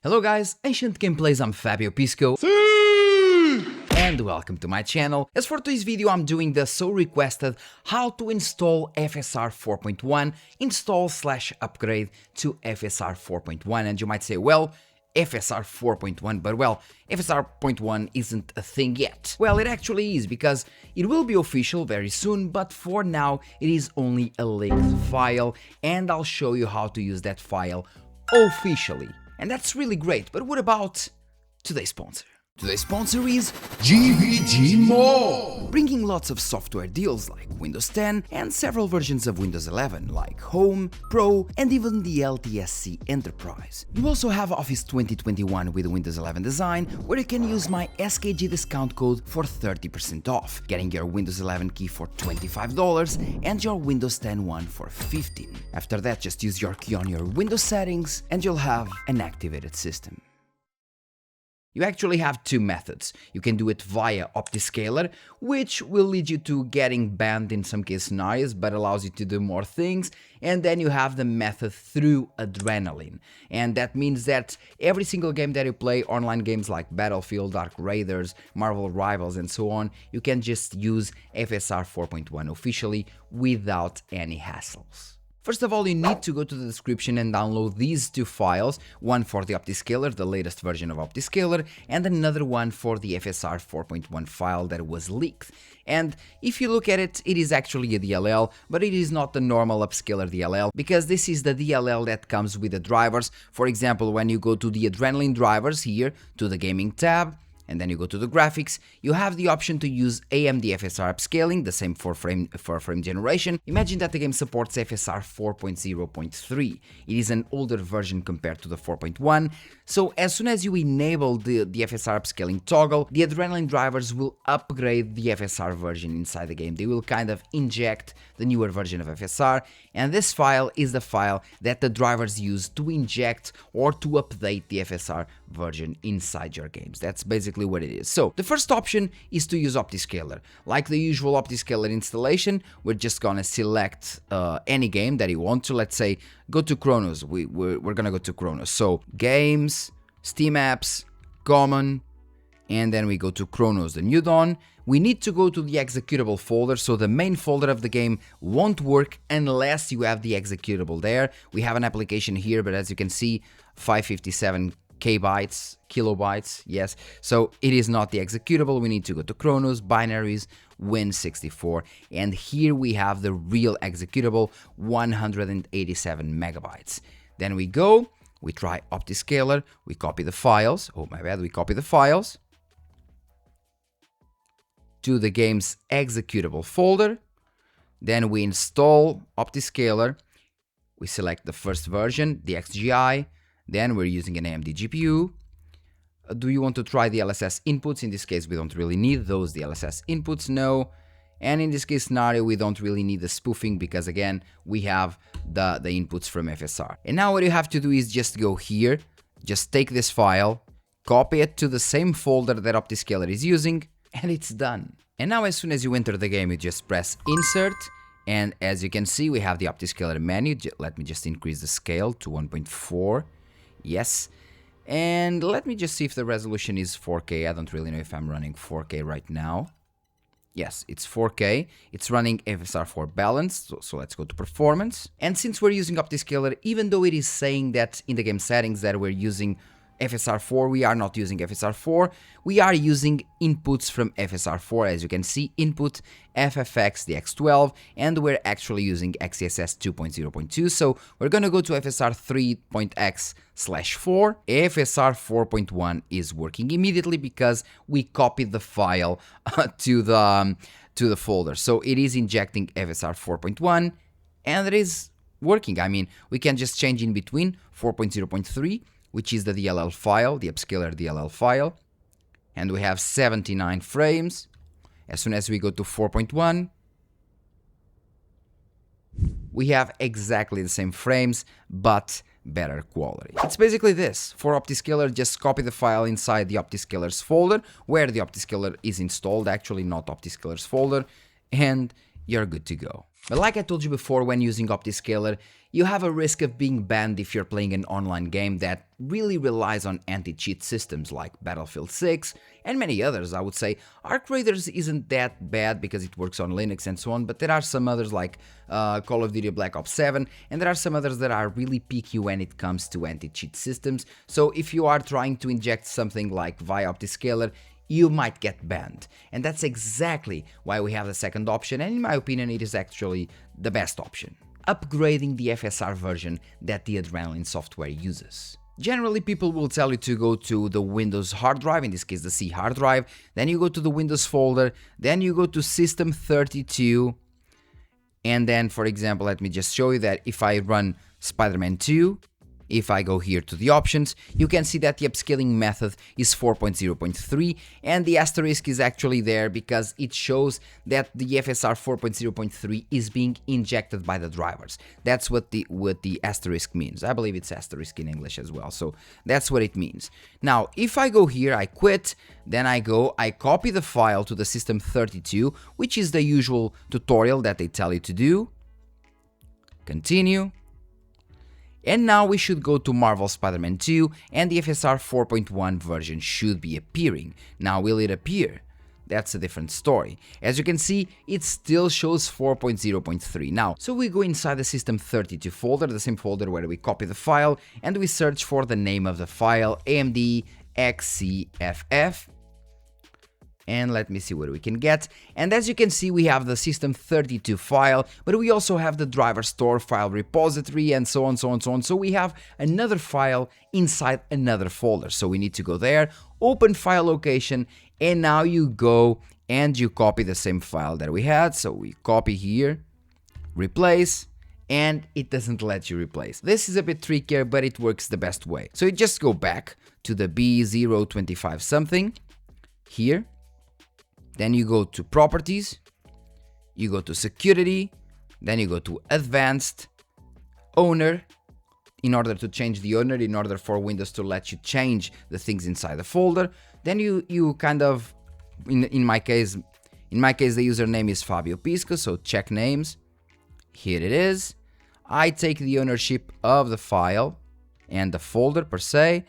Hello guys, Ancient Gameplays, I'm Fabio Pisco. And welcome to my channel. As for today's video, I'm doing the so requested how to install FSR 4.1, install/upgrade to FSR 4.1. And you might say, well, FSR 4.1, but well, FSR 4.1 isn't a thing yet. Well, it actually is, because it will be official very soon, but for now it is only a leaked file, and I'll show you how to use that file officially. And that's really great, but what about today's sponsor? Today's sponsor is GVG More, bringing lots of software deals like Windows 10 and several versions of Windows 11 like Home, Pro and even the LTSC Enterprise. You also have Office 2021 with Windows 11 design, where you can use my SKG discount code for 30% off, getting your Windows 11 key for $25 and your Windows 10 one for $15. After that, just use your key on your Windows settings and you'll have an activated system. You actually have two methods. You can do it via Optiscaler, which will lead you to getting banned in some case scenarios, but allows you to do more things. And then you have the method through Adrenalin. And that means that every single game that you play, online games like Battlefield, Dark Raiders, Marvel Rivals and so on, you can just use FSR 4.1 officially without any hassles. First of all, you need to go to the description and download these two files, one for the Optiscaler, the latest version of Optiscaler, and another one for the FSR 4.1 file that was leaked. And if you look at it, it is actually a DLL, but it is not the normal Upscaler DLL, because this is the DLL that comes with the drivers. For example, when you go to the Adrenalin drivers here, to the gaming tab, and then you go to the graphics, you have the option to use AMD FSR upscaling, the same for frame generation. Imagine that the game supports FSR 4.0.3. It is an older version compared to the 4.1, so as soon as you enable the FSR upscaling toggle, the Adrenalin drivers will upgrade the FSR version inside the game. They will kind of inject the newer version of FSR, and this file is the file that the drivers use to inject or to update the FSR version inside your games. That's basically what it is. So the first option is to use Optiscaler. Like the usual Optiscaler installation, we're just gonna select any game that you want to. Let's say go to Chronos. We're gonna go to Chronos. So games, Steam apps, common, and then we go to Chronos, the new Dawn. We need to go to the executable folder, so the main folder of the game won't work unless you have the executable there. We have an application here, but as you can see, 557 kilobytes, yes, so it is not the executable. We need to go to Chronos, binaries, Win64, and here we have the real executable, 187 megabytes. Then we go, we try Optiscaler, we copy the files, we copy the files to the game's executable folder. Then we install Optiscaler, we select the first version, the XGI. Then we're using an AMD GPU. Do you want to try the LSS inputs? In this case, we don't really need those, the LSS inputs, no. And in this case scenario, we don't really need the spoofing because, again, we have the inputs from FSR. And now what you have to do is just go here, just take this file, copy it to the same folder that Optiscaler is using, and it's done. And now as soon as you enter the game, you just press Insert, and as you can see, we have the Optiscaler menu. Let me just increase the scale to 1.4. Yes, and let me just see if the resolution is 4K. I don't really know if I'm running 4K right now. Yes, it's 4K. It's running FSR 4 balanced, so let's go to performance. And since we're using Optiscaler, even though it is saying that in the game settings that we're using FSR 4, we are not using FSR 4, we are using inputs from FSR 4, as you can see, input FFX DX12, and we're actually using XeSS 2.0.2, so we're gonna go to FSR 3.x/4. FSR 4.1 is working immediately because we copied the file to the folder, so it is injecting FSR 4.1, and it is working. I mean, we can just change in between 4.0.3, which is the DLL file, the Upscaler DLL file, and we have 79 frames. As soon as we go to 4.1, we have exactly the same frames, but better quality. It's basically this. For Optiscaler, just copy the file inside the Optiscaler's folder, where the Optiscaler is installed, actually not Optiscaler's folder, and you're good to go. But like I told you before, when using Optiscaler, you have a risk of being banned if you're playing an online game that really relies on anti-cheat systems like Battlefield 6 and many others. I would say Arc Raiders isn't that bad because it works on Linux and so on, but there are some others like Call of Duty Black Ops 7, and there are some others that are really picky when it comes to anti-cheat systems. So if you are trying to inject something like via Optiscaler, you might get banned. And that's exactly why we have the second option, and in my opinion it is actually the best option: upgrading the FSR version that the Adrenalin software uses. Generally, people will tell you to go to the Windows hard drive, in this case the C hard drive, then you go to the Windows folder, then you go to System 32, and then, for example, let me just show you that if I run Spider-Man 2, if I go here to the options, you can see that the upscaling method is 4.0.3, and the asterisk is actually there because it shows that the FSR 4.0.3 is being injected by the drivers. That's what the asterisk means. I believe it's asterisk in English as well, so that's what it means. Now, if I go here, I quit, then I copy the file to the System 32, which is the usual tutorial that they tell you to do. Continue. And now we should go to Marvel Spider-Man 2 and the FSR 4.1 version should be appearing. Now will it appear? That's a different story. As you can see, it still shows 4.0.3 now. So we go inside the System 32 folder, the same folder where we copy the file, and we search for the name of the file, AMD XCFF. And let me see what we can get. And as you can see, we have the System 32 file, but we also have the driver store file repository and so on, so on, so on. So we have another file inside another folder. So we need to go there, open file location, and now you go and you copy the same file that we had. So we copy here, replace, and it doesn't let you replace. This is a bit trickier, but it works the best way. So you just go back to the B025 something here. Then you go to Properties, you go to Security, then you go to Advanced, Owner, in order to change the owner, in order for Windows to let you change the things inside the folder. Then you kind of, in my case the username is Fabio Pisco, so check names. Here it is. I take the ownership of the file and the folder per se.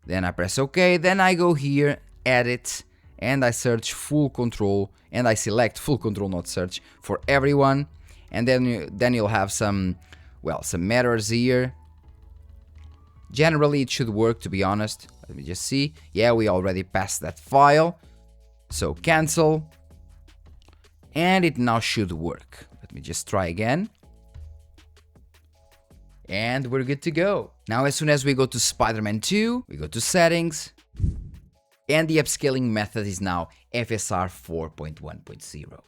Then I press OK, then I go here, Edit, and I search full control, and I select full control, not search, for everyone. And then you'll have some matters here. Generally it should work, to be honest. Let me just see. Yeah, we already passed that file. So cancel. And it now should work. Let me just try again. And we're good to go. Now as soon as we go to Spider-Man 2, we go to Settings, and the upscaling method is now FSR 4.1.0.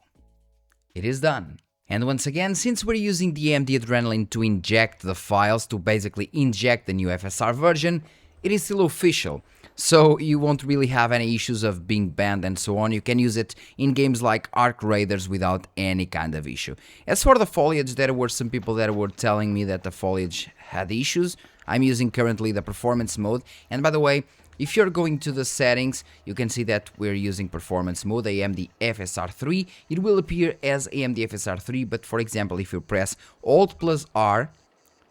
It is done. And once again, since we're using the AMD Adrenalin to inject the files, to basically inject the new FSR version, it is still official. So you won't really have any issues of being banned and so on. You can use it in games like Arc Raiders without any kind of issue. As for the foliage, there were some people that were telling me that the foliage had issues. I'm using currently the performance mode. And by the way, if you're going to the settings, you can see that we're using performance mode, AMD FSR 3. It will appear as AMD FSR 3, but for example, if you press Alt+R,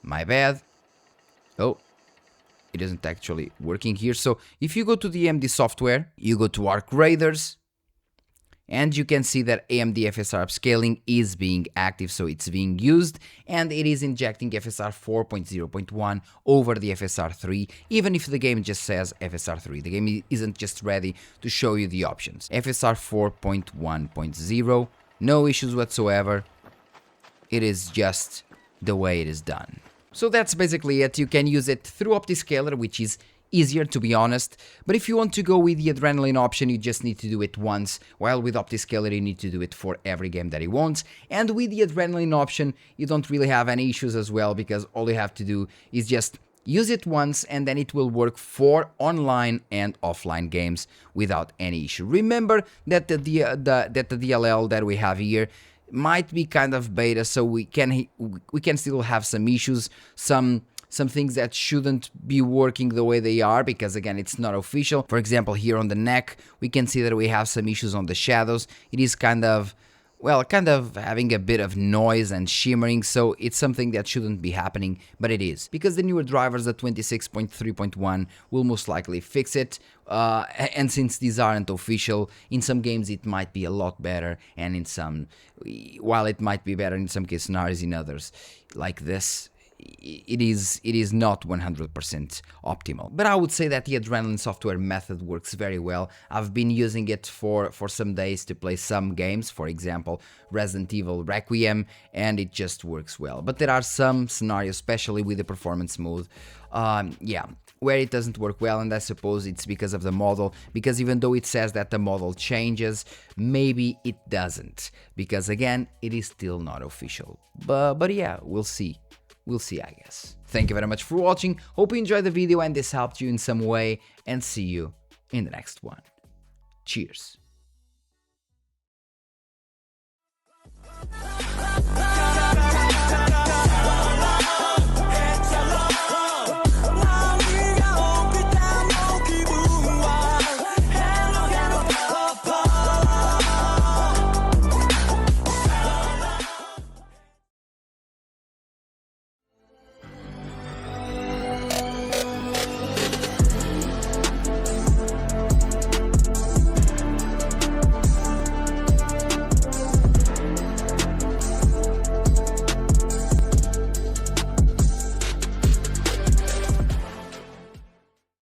my bad. Oh, it isn't actually working here. So if you go to the AMD software, you go to Arc Raiders, and you can see that AMD FSR upscaling is being active, so it's being used, and it is injecting FSR 4.0.1 over the FSR 3, even if the game just says FSR 3. The game isn't just ready to show you the options. FSR 4.1.0, no issues whatsoever. It is just the way it is done. So that's basically it. You can use it through Optiscaler, which is easier, to be honest, but if you want to go with the Adrenalin option, you just need to do it once, while with Optiscaler you need to do it for every game that you want. And with the Adrenalin option, you don't really have any issues as well, because all you have to do is just use it once, and then it will work for online and offline games without any issue. Remember that the DLL that we have here might be kind of beta, so we can still have some issues, some things that shouldn't be working the way they are, because again, it's not official. For example, here on the neck, we can see that we have some issues on the shadows. It is kind of, well, kind of having a bit of noise and shimmering, so it's something that shouldn't be happening, but it is, because the newer drivers, the 26.3.1, will most likely fix it, and since these aren't official, in some games it might be a lot better, and while it might be better in some case scenarios, in others, like this, it is not 100% optimal. But I would say that the Adrenalin software method works very well. I've been using it for some days to play some games, for example Resident Evil Requiem, and it just works well. But there are some scenarios, especially with the performance mode, where it doesn't work well, and I suppose it's because of the model, because even though it says that the model changes, maybe it doesn't, because again, it is still not official. But yeah, we'll see. We'll see, I guess. Thank you very much for watching, hope you enjoyed the video and this helped you in some way, and see you in the next one. Cheers.